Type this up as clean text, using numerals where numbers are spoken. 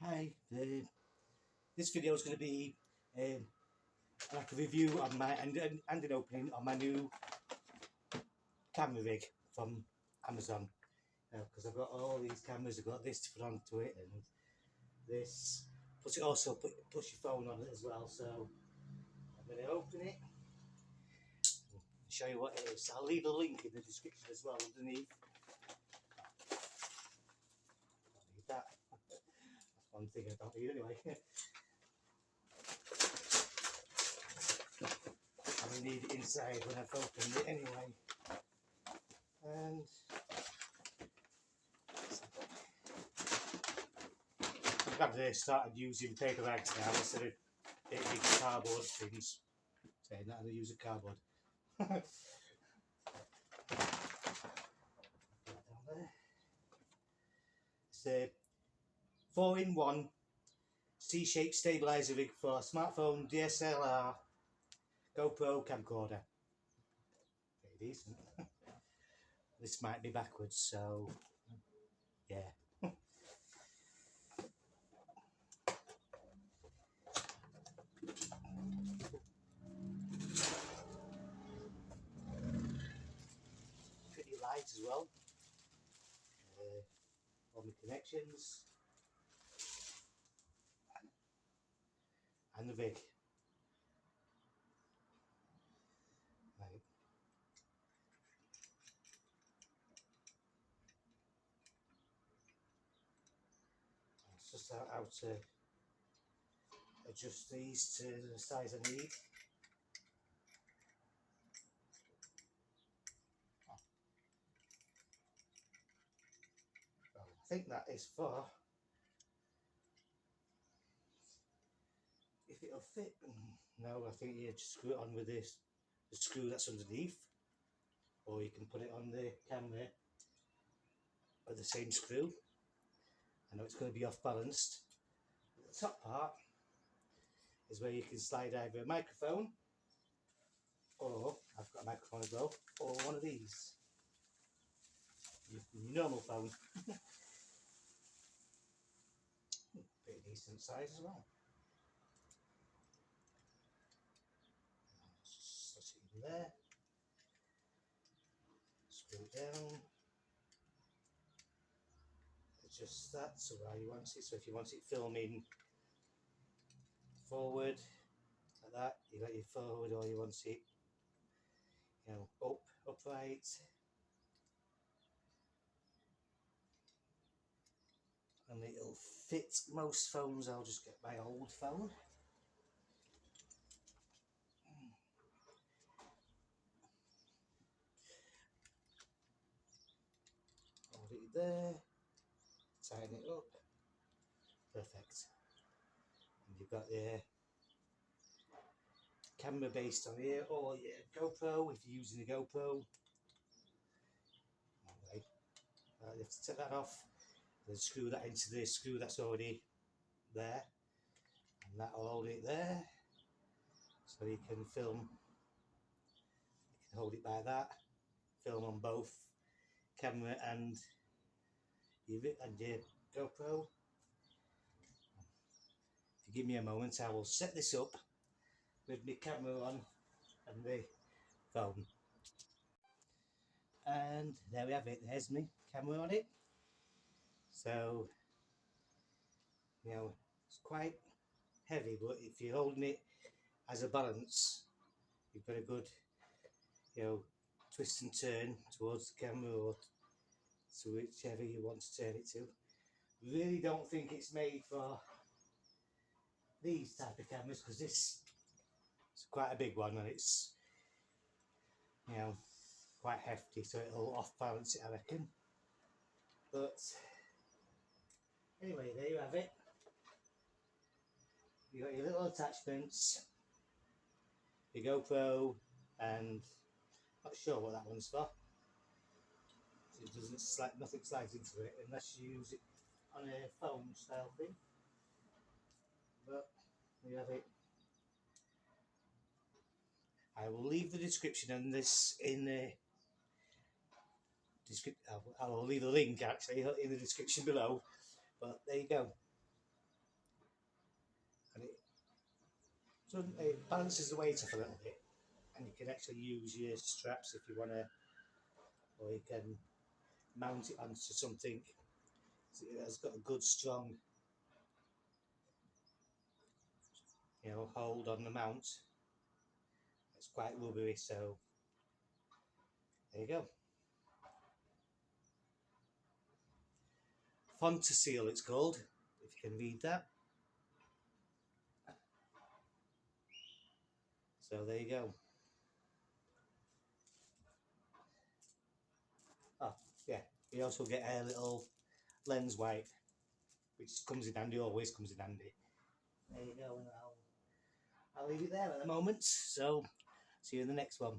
Hi, this video is going to be like a review on my and an opening on my new camera rig from Amazon. Because I've got all these cameras, I've got this to put onto it and this. Plus, it also push your phone on it as well. So I'm going to open it and show you what it is. I'll leave a link in the description as well underneath. Don't need that. That's one thing I don't need anyway. I need it inside when I've opened it anyway. And I've started using paper bags now instead of big cardboard things. Saying that I use a cardboard. It's a 4-in-1 C-shaped stabilizer rig for smartphone, DSLR, GoPro camcorder. Pretty decent. This might be backwards, so yeah. Pretty light as well. All my connections and the rig. Right. It's just how to adjust these to the size I need. Well, I think that is for if it'll fit. No, I think you just screw it on with the screw that's underneath, or you can put it on the camera with the same screw. I know it's going to be off balanced. The top part is where you can slide either a microphone, or I've got a microphone as well, or one of these, your normal phone. Pretty decent size as well. Just slot it in there, screw it down, adjust that so where you want it. So if you want it filming forward like that, you got your forward, or you want it, you know, upright. And it'll fit most phones. I'll just get my old phone. Hold it there, tighten it up, perfect. And you've got the camera based on here, or your GoPro if you're using a GoPro. Okay. You have to take that off, then screw that into the screw that's already there, and that'll hold it there, so you can film. You can hold it by that, film on both camera and your GoPro. If you give me a moment, I will set this up with my camera on and the phone. And there we have it, there's my camera on it. So, you know, it's quite heavy, but if you're holding it as a balance, you've got a good, you know, twist and turn towards the camera, or to whichever you want to turn it to. Really don't think it's made for these type of cameras, because this is quite a big one and it's, you know, quite hefty, so it'll off balance it, I reckon. But anyway, there you have it. You got your little attachments, your GoPro, and not sure what that one's for. It doesn't slide, nothing slides into it unless you use it on a phone style thing. But there you have it. I will leave the description on this in the description. I will leave a link actually in the description below. But there you go. So it balances the weight off a little bit, and you can actually use your straps if you want to, or you can mount it onto something. So it has got a good strong, hold on the mount. It's quite rubbery, so there you go. Fontaseal it's called, if you can read that. So there you go. Oh yeah, you also get a little lens wipe, which comes in handy, always comes in handy. There you go, and I'll leave it there at the moment, so see you in the next one.